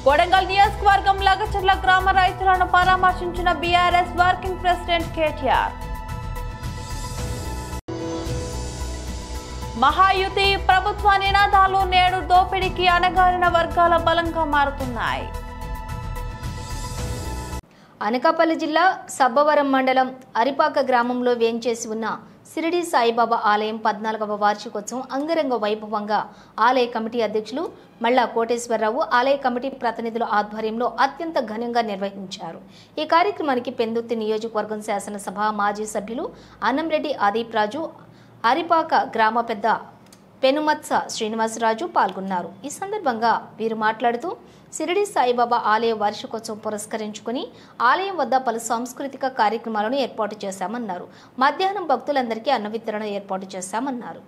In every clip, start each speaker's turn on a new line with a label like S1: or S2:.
S1: కొడంగల్ నియోజకవర్గం లగచర్ల గ్రామ రైతులను పరామర్శించిన BRS working president KTR. Mahayuti ప్రభుత్వ నినాదాలు నేడు దోపిడీకి అణగారిన వర్గాల బలంగా మారుతున్నాయి.
S2: అనకాపల్లి జిల్లా సబ్బవరం మండలం అరిపాక గ్రామంలో వేంచేసి ఉన్న షిరిడి సాయిబాబా ఆలయం 14వ వార్షికోత్సవం అంగరంగ వైభవంగా ఆలయ కమిటీ అధ్యక్షులు మల్లా కోటేశ్వరరావు, ఆలయ కమిటీ ప్రతినిధుల ఆధ్వర్యంలో అత్యంత ఘనంగా నిర్వహించారు. ఈ కార్యక్రమానికి పెందుర్తి నియోజకవర్గం శాసనసభ మాజీ సభ్యులు అన్నంరెడ్డి ఆదీప్ రాజు, అరిపాక గ్రామ పెద్ద పెనుమత్స శ్రీనివాసరాజు పాల్గొన్నారు. ఈ సందర్భంగా వీరు మాట్లాడుతూ షిరిడి సాయిబాబా ఆలయ వార్షికోత్సవం పురస్కరించుకుని ఆలయం వద్ద పలు సాంస్కృతిక కార్యక్రమాలను ఏర్పాటు చేశామన్నారు. మధ్యాహ్నం భక్తులందరికీ అన్న వితరణ ఏర్పాటు చేశామన్నారు.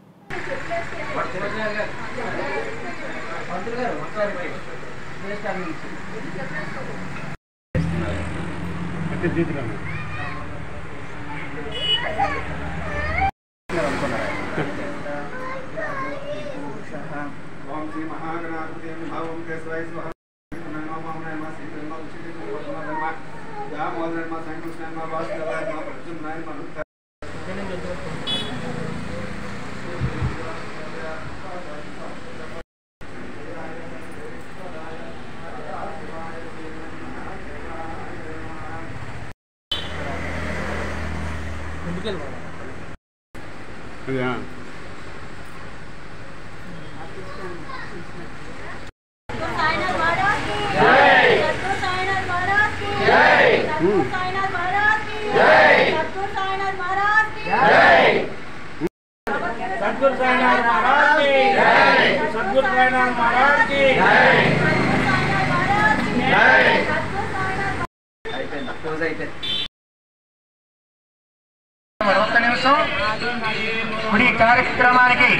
S3: ఈ కార్యక్రమానికి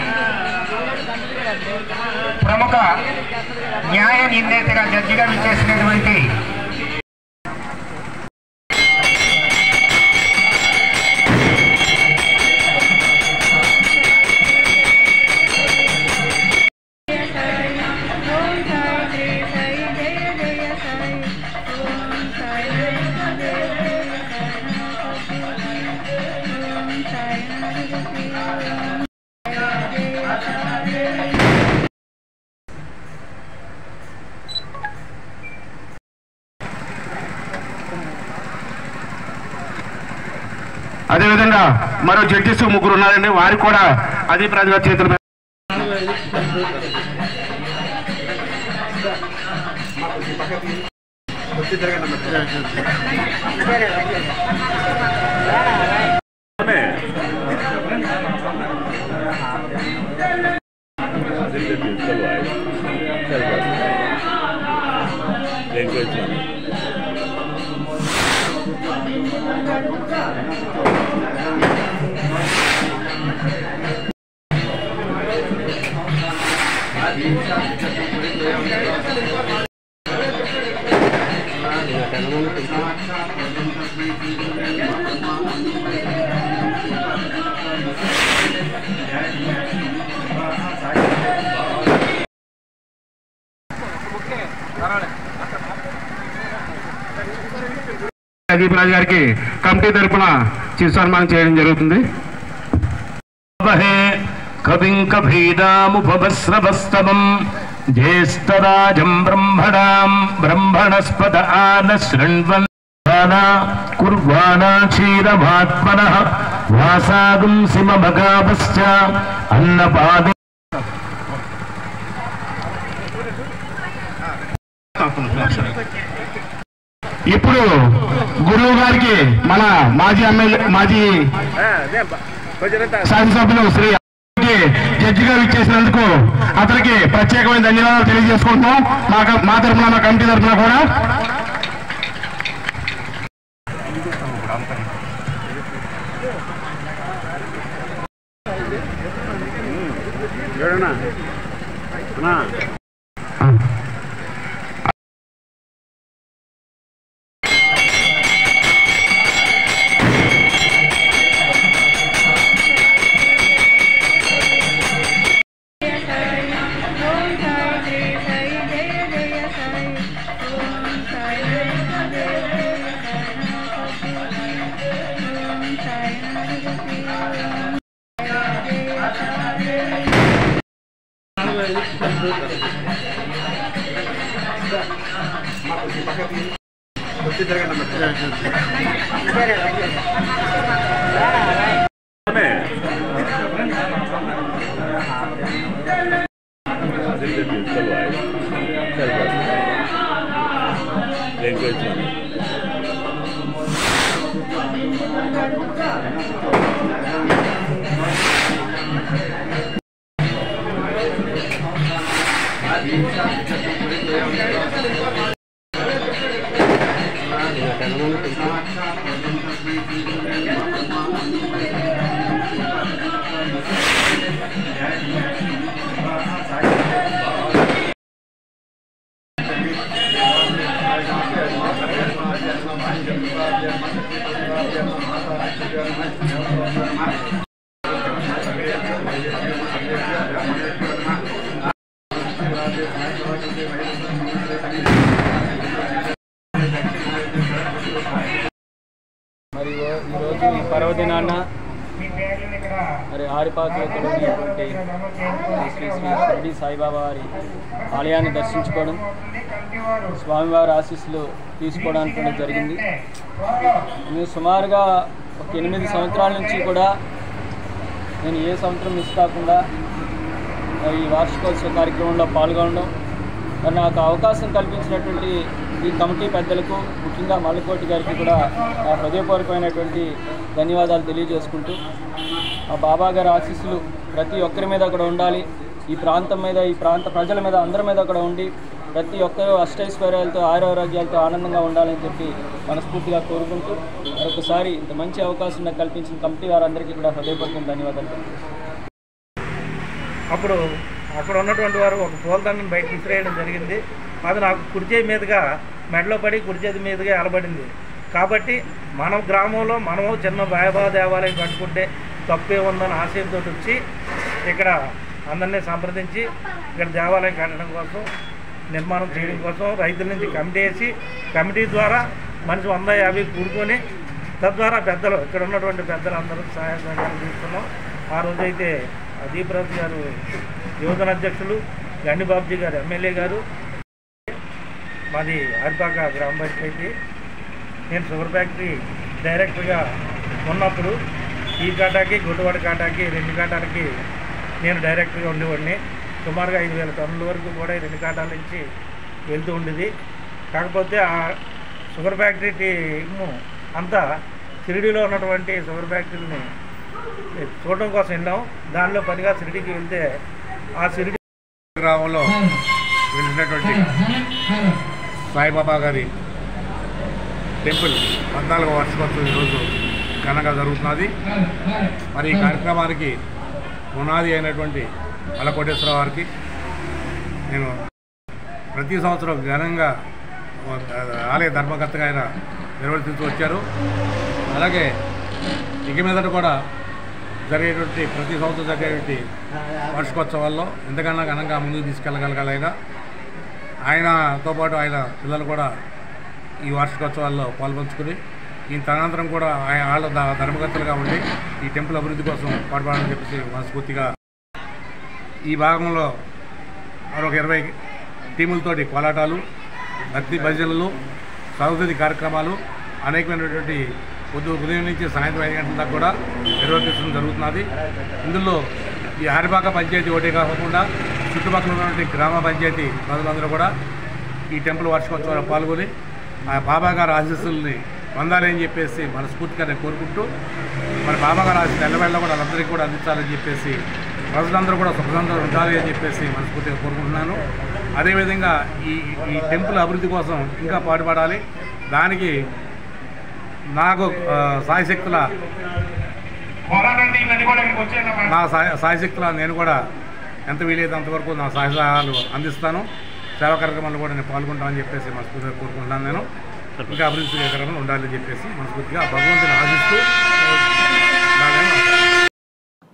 S3: ప్రముఖ న్యాయ నిర్ణేతగా జడ్జిగా విచ్చేసినటువంటి అదేవిధంగా మరో జడ్జిస్ ముగ్గురు ఉన్నారండి, వారికి కూడా అది ప్రజల చేతుల అదీప్ రాజు గారికి కమిటీ తరఫున చిరు సన్మానం చేయడం జరుగుతుంది. కవిం కభీదాముపవస్రవస్తవం జ్యేష్ఠరాజం బ్రహ్మణాం బ్రహ్మణస్పద ఆన శృణ్వన్ కుర్వాణా క్షీరమాత్మనః వాసాగుం సిమభగావశ్చ అన్నపాదే. ఇప్పుడు గురువు గారికి మన మాజీ ఎమ్మెల్యే మాజీ శాసనసభ్యులు శ్రీ జడ్జి గారు ఇచ్చేసినందుకు అతనికి ప్రత్యేకమైన ధన్యవాదాలు తెలియజేసుకుంటున్నాం. మా తరఫున మా కమిటీ తరఫున కూడా
S4: మరి ఈరోజు ఈ పర్వదినాన మరి ఆరిపాకలో ఉన్నటువంటి శ్రీ శ్రీ షిరిడి సాయిబాబా వారి ఆలయాన్ని దర్శించుకోవడం, స్వామివారి ఆశీస్సులు తీసుకోవడానికి జరిగింది. నేను సుమారుగా ఒక 8 సంవత్సరాల నుంచి కూడా నేను ఏ సంవత్సరం మిస్ కాకుండా ఈ వార్షికోత్సవ కార్యక్రమంలో పాల్గొనడం, మరి నాకు అవకాశం కల్పించినటువంటి ఈ కమిటీ పెద్దలకు, ముఖ్యంగా మల్లకోటి గారికి కూడా నా హృదయపూర్వకమైనటువంటి ధన్యవాదాలు తెలియజేసుకుంటూ, ఆ బాబా గారి ఆశీస్సులు ప్రతి ఒక్కరి మీద కూడా ఉండాలి, ఈ ప్రాంతం మీద, ఈ ప్రాంత ప్రజల మీద, అందరి మీద కూడా ఉండి ప్రతి ఒక్కరూ అష్టైశ్వర్యాలతో ఆరోగ్యాలతో ఆనందంగా ఉండాలని చెప్పి మనస్ఫూర్తిగా కోరుకుంటూ, మరొకసారి ఇంత మంచి అవకాశం నాకు కల్పించిన కమిటీ వారందరికీ కూడా హృదయపూర్వక ధన్యవాదాలు తెలియజేస్తున్నాను.
S5: అప్పుడు అక్కడ ఉన్నటువంటి వారు ఒక పూలదండను బయట విసిరేయడం జరిగింది. అది నాకు కుడిచేయి మీదుగా మెడలో పడి కుడిచేతి మీదుగా అలబడింది. కాబట్టి మన గ్రామంలో మనము చిన్న బాబా దేవాలయం కట్టుకుంటే తప్పే ఉందని ఆశయంతో వచ్చి ఇక్కడ అందరినీ సంప్రదించి ఇక్కడ దేవాలయం కట్టడం కోసం, నిర్మాణం చేయడం కోసం రైతుల నుంచి కమిటీ వేసి, కమిటీ ద్వారా మనిషి 150 కూడుకొని తద్వారా పెద్దలు, ఇక్కడ ఉన్నటువంటి పెద్దలు అందరూ సహాయ సహకారం తీసుకున్నాం. ఆ రోజైతే దీపరాజు గారు యువజన అధ్యక్షులు, గండిబాబుజీ గారు ఎమ్మెల్యే గారు, మాది ఆరిపాక గ్రామ పంచాయతీ. నేను షుగర్ ఫ్యాక్టరీ డైరెక్టర్గా ఉన్నప్పుడు ఈ కాటాకి, గుడ్డవాడ కాటాకి, 2 కాటాలకి నేను డైరెక్టర్గా ఉండేవాడిని. సుమారుగా 5,000 టన్నుల వరకు కూడా ఈ 2 కాటాల నుంచి వెళ్తూ ఉండేది. కాకపోతే ఆ షుగర్ ఫ్యాక్టరీ టీము అంతా షిరిడీలో ఉన్నటువంటి షుగర్ ఫ్యాక్టరీని చూడడం కోసం వెళ్ళాం. దానిలో పనిగా షిరిడీకి వెళ్తే ఆ షిరిడి
S6: గ్రామంలో వెళ్ళినటువంటి సాయిబాబా గారి టెంపుల్ 14వ వార్షికోత్సవం ఈరోజు ఘనంగా జరుగుతున్నది. మరి ఈ కార్యక్రమానికి పునాది అయినటువంటి మల్లకోటేశ్వర వారికి నేను ప్రతి సంవత్సరం ఘనంగా ఆలయ ధర్మకర్తగా ఆయన నిర్వర్తిస్తూ వచ్చారు. అలాగే ఇక మీదట కూడా జరిగేటువంటి ప్రతి సంవత్సరం జరిగేటువంటి వార్షికోత్సవాల్లో ఎంతకన్నా ఘనంగా ముందుకు తీసుకెళ్ళగలగాలైనా ఆయనతో పాటు ఆయన పిల్లలు కూడా ఈ వార్షికోత్సవాల్లో పాల్పంచుకుని ఈ తదనంతరం కూడా ఆయన వాళ్ళ ధర్మకర్తలుగా ఉండి ఈ టెంపుల్ అభివృద్ధి కోసం పాటుపడాలని చెప్పేసి మనస్ఫూర్తిగా ఈ భాగంలో మరొక 20 టీములతోటి కోలాటాలు, భక్తి భజనలు, సాంస్కృతిక కార్యక్రమాలు అనేకమైనటువంటి ఉదయం నుంచి సాయంత్రం 5 గంటల దాకా కూడా నిర్వర్తించడం జరుగుతున్నది. ఇందులో ఈ ఆరిపాక పంచాయతీ ఒకటే కాకుండా చుట్టుపక్కల ఉన్నటువంటి గ్రామ పంచాయతీ ప్రజలందరూ కూడా ఈ టెంపుల్ వార్షికోత్సవాలు పాల్గొని ఆ బాబా గారి ఆశీస్సుల్ని పొందాలని చెప్పేసి మనస్ఫూర్తిగా నేను కోరుకుంటూ, మరి బాబా గారి ఆశీస్సులు ఎల్లవేళ్ళ కూడా వాళ్ళందరికీ కూడా అందించాలని చెప్పేసి, ప్రజలందరూ కూడా సుఖంగా ఉండాలి అని చెప్పేసి మనస్ఫూర్తిగా కోరుకుంటున్నాను. అదేవిధంగా ఈ టెంపుల్ అభివృద్ధి కోసం ఇంకా పాటుపడాలి. దానికి నాకు సాయశక్తుల నేను కూడా ఎంత వీలైతే అంతవరకు నా సహాయాలు అందిస్తాను. సేవా కార్యక్రమాల్లో కూడా నేను పాల్గొంటానని చెప్పేసి మనస్ఫూర్తిగా కోరుకుంటున్నాను. నేను ఇంకా అభివృద్ధి కార్యక్రమాలు ఉండాలని చెప్పేసి మనస్ఫూర్తిగా భగవంతుని ఆశిస్తూ.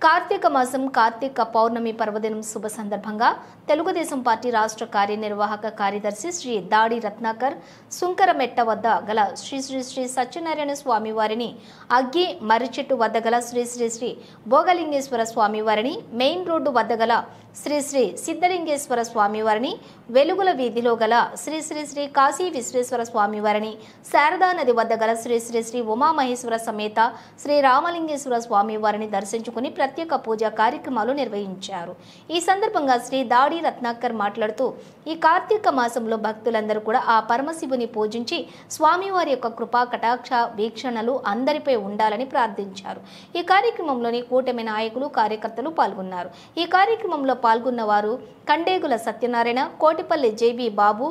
S2: కార్తీక మాసం కార్తీక పౌర్ణమి పర్వదినం శుభ సందర్భంగా తెలుగుదేశం పార్టీ రాష్ట్ర కార్యనిర్వాహక కార్యదర్శి శ్రీ దాడి రత్నాకర్ సుంకరమెట్ట వద్ద గల శ్రీ శ్రీ శ్రీ సత్యనారాయణ స్వామి వారిని, అగ్గి మర్రిచెట్టు వద్ద గల శ్రీ శ్రీ శ్రీ భోగలింగేశ్వర స్వామి వారిని, మెయిన్ రోడ్డు వద్ద గల శ్రీ శ్రీ సిద్ధలింగేశ్వర స్వామివారిని, వెలుగుల వీధిలో గల శ్రీ శ్రీ శ్రీ కాశీ విశ్వేశ్వర స్వామివారిని, శారదా నది వద్ద గల శ్రీ శ్రీ శ్రీ ఉమామహేశ్వర సమేత శ్రీ రామలింగేశ్వర స్వామివారిని దర్శించుకుని ప్రత్యేక పూజా కార్యక్రమాలు నిర్వహించారు. ఈ సందర్భంగా శ్రీ దాడి రత్నాకర్ మాట్లాడుతూ ఈ కార్తీక మాసంలో భక్తులందరూ కూడా ఆ పరమశివుని పూజించి స్వామివారి యొక్క కృపా కటాక్ష వీక్షణలు అందరిపై ఉండాలని ప్రార్థించారు. ఈ కార్యక్రమంలోని కూటమి నాయకులు, కార్యకర్తలు పాల్గొన్నారు. ఈ కార్యక్రమంలో పాల్గొన్న వారు కండేగుల సత్యనారాయణ, కోటిపల్లి జేబీ బాబు,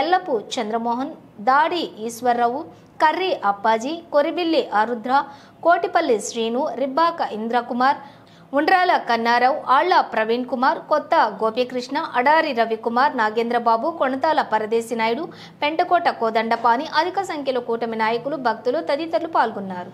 S2: ఎల్లపు చంద్రమోహన్, దాడి ఈశ్వరరావు, కర్రీ అప్పాజీ, కొరిబిల్లి ఆరుద్ర, కోటిపల్లి శ్రీను, రిబ్బాక ఇంద్రకుమార్, ఉండ్రాల కన్నారావు, ఆళ్ల ప్రవీణ్ కుమార్, కొత్త గోపీకృష్ణ, అడారి రవికుమార్, నాగేంద్రబాబు, కొణతాల పరదేశి నాయుడు, పెంటకోట కోదండపాని, అధిక సంఖ్యలో కూటమి నాయకులు, భక్తులు తదితరులు పాల్గొన్నారు.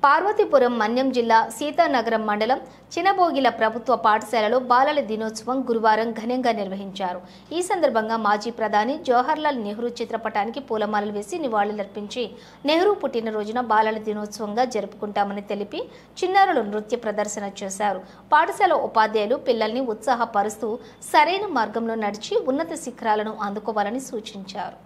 S2: పార్వతీపురం మన్యం జిల్లా సీతానగరం మండలం చినబోగిల ప్రభుత్వ పాఠశాలలో బాలల దినోత్సవం గురువారం ఘనంగా నిర్వహించారు. ఈ సందర్భంగా మాజీ ప్రధాని జవహర్లాల్ నెహ్రూ చిత్రపటానికి పూలమాలలు వేసి నివాళులర్పించి నెహ్రూ పుట్టినరోజున బాలల దినోత్సవంగా జరుపుకుంటామని తెలిపి చిన్నారులు నృత్య ప్రదర్శన చేశారు. పాఠశాల ఉపాధ్యాయులు పిల్లల్ని ఉత్సాహపరుస్తూ సరైన మార్గంలో నడిచి ఉన్నత శిఖరాలను అందుకోవాలని సూచించారు.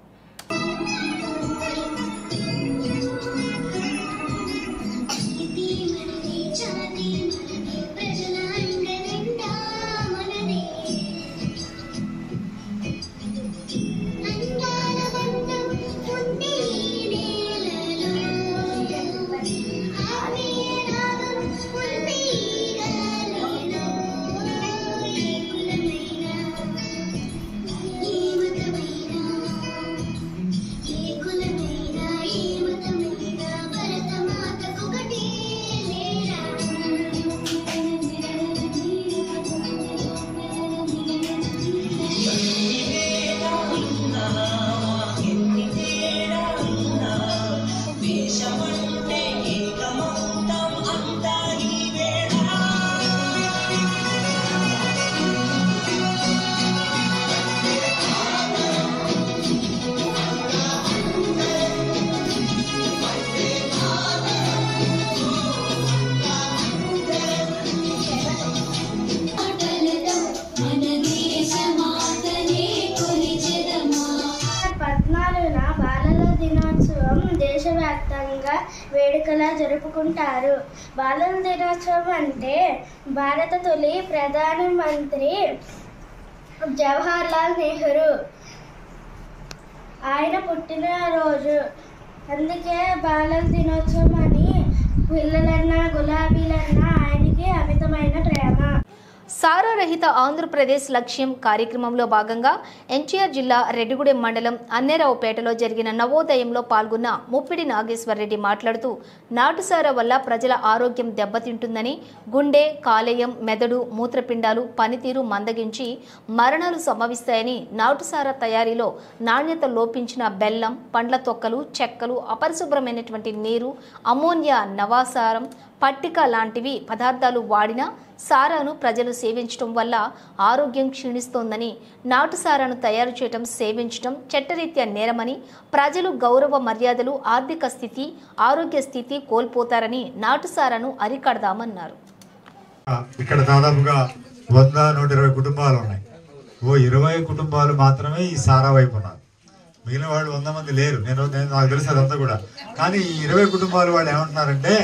S7: దేశవ్యాప్తంగా వేడుకలా జరుపుకుంటారు. బాలల దినోత్సవం అంటే భారత తొలి ప్రధానమంత్రి జవహర్లాల్ నెహ్రూ ఆయన పుట్టినరోజు. అందుకే బాలల దినోత్సవం అని పిల్లలన్నా గులాబీలన్నా ఆయనకి అమితమైన ప్రేమ.
S2: సారారహిత ఆంధ్రప్రదేశ్ లక్ష్యం కార్యక్రమంలో భాగంగా ఎన్టీఆర్ జిల్లా రెడ్డిగూడెం మండలం అన్నేరావుపేటలో జరిగిన నవోదయంలో పాల్గొన్న ముప్పిడి నాగేశ్వరరెడ్డి మాట్లాడుతూ నాటుసారా వల్ల ప్రజల ఆరోగ్యం దెబ్బతింటుందని, గుండె, కాలేయం, మెదడు, మూత్రపిండాలు పనితీరు మందగించి మరణాలు సంభవిస్తాయని, నాటుసారా తయారీలో నాణ్యత లోపించిన బెల్లం, పండ్ల తొక్కలు, చెక్కలు, అపరిశుభ్రమైనటువంటి నీరు, అమోనియా, నవాసారం, పట్టిక లాంటివి పదార్థాలు వాడిన సారాను ప్రజలు సేవించడం వల్ల ఆరోగ్యం క్షీణిస్తోందని, నాటుసారాను తయారు చేయడం, సేవించడం చట్టరీత్యా నేరమని, ప్రజలు గౌరవ మర్యాదలు, ఆర్థిక స్థితి, ఆరోగ్య స్థితి కోల్పోతారని నాటుసారాను అరికడదామన్నారు.
S8: ఇక్కడ దాదాపుగా 100-120 కుటుంబాలు ఉన్నాయి. 20 కుటుంబాలు మాత్రమే ఈ సారా వైపు ఉన్నారు. మిగిలిన వాళ్ళు 100 మంది లేరు. నాకు తెలుసు అదంతా కూడా. కానీ ఈ 20 కుటుంబాలు వాళ్ళు ఏమంటున్నారంటే,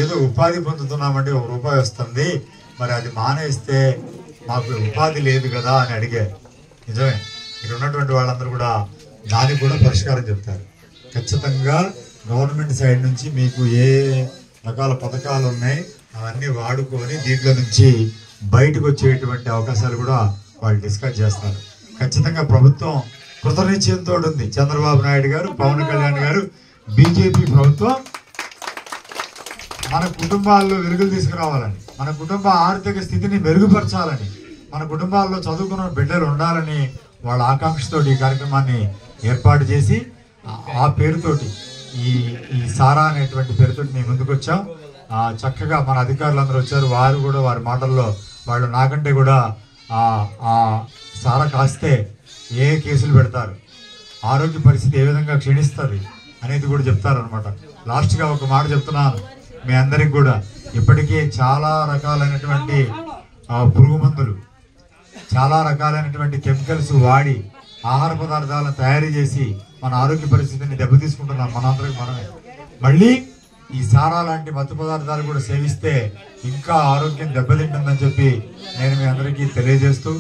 S8: ఏదో ఉపాధి పొందుతున్నామంటే ₹1 వస్తుంది, మరి అది మానేస్తే మాకు ఉపాధి లేదు కదా అని అడిగారు. నిజమే, ఇక్కడ ఉన్నటువంటి వాళ్ళందరూ కూడా దానికి కూడా పరిష్కారం చెప్తారు. ఖచ్చితంగా గవర్నమెంట్ సైడ్ నుంచి మీకు ఏ రకాల పథకాలు ఉన్నాయి అవన్నీ వాడుకొని దీంట్లో నుంచి బయటకు వచ్చేటువంటి అవకాశాలు కూడా వాళ్ళు డిస్కస్ చేస్తారు. ఖచ్చితంగా ప్రభుత్వం కృతనిశ్చయంతో ఉంది. చంద్రబాబు నాయుడు గారు, పవన్ కళ్యాణ్ గారు, బీజేపీ ప్రభుత్వం మన కుటుంబాల్లో వెలుగులు తీసుకురావాలని, మన కుటుంబ ఆర్థిక స్థితిని మెరుగుపరచాలని, మన కుటుంబాల్లో చదువుకున్న బిడ్డలు ఉండాలని వాళ్ళ ఆకాంక్షతో ఈ కార్యక్రమాన్ని ఏర్పాటు చేసి ఆ పేరుతోటి ఈ సారా అనేటువంటి పేరుతోటి మేము ముందుకు వచ్చాం. చక్కగా మన అధికారులందరూ వచ్చారు. వారు కూడా వారి మాటల్లో వాళ్ళు నాకంటే కూడా ఆ సారా కాస్తే ఏ కేసులు పెడతారు, ఆరోగ్య పరిస్థితి ఏ విధంగా క్షీణిస్తుంది అనేది కూడా చెప్తారనమాట. లాస్ట్గా ఒక మాట చెప్తున్నాను మీ అందరికి కూడా, ఇప్పటికే చాలా రకాలైనటువంటి పురుగు మందులు, చాలా రకాలైనటువంటి కెమికల్స్ వాడి ఆహార పదార్థాలను తయారు చేసి మన ఆరోగ్య పరిస్థితిని దెబ్బతీసుకుంటున్నాం మనందరికి మనమే. మళ్ళీ ఈ సారా లాంటి మత్తు పదార్థాలు కూడా సేవిస్తే ఇంకా ఆరోగ్యం దెబ్బతింటుందని చెప్పి నేను మీ అందరికీ తెలియజేస్తూ,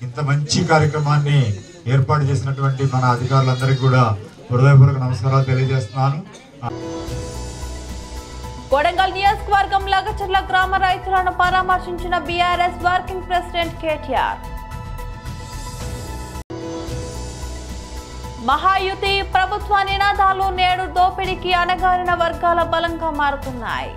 S8: ఇంత మంచి కార్యక్రమాన్ని ఏర్పాటు చేసినటువంటి మన అధికారులందరికీ కూడా హృదయపూర్వక నమస్కారాలు తెలియజేస్తున్నాను.
S1: కొడంగల్ నియోజకవర్గం లగచర్ల గ్రామ రైతులను పరామర్శించిన BRS working president KTR. Mahayuti ప్రభుత్వ నినాదాలు నేడు దోపిడీకి అణగారిన వర్గాల బలంగా మారుతున్నాయి.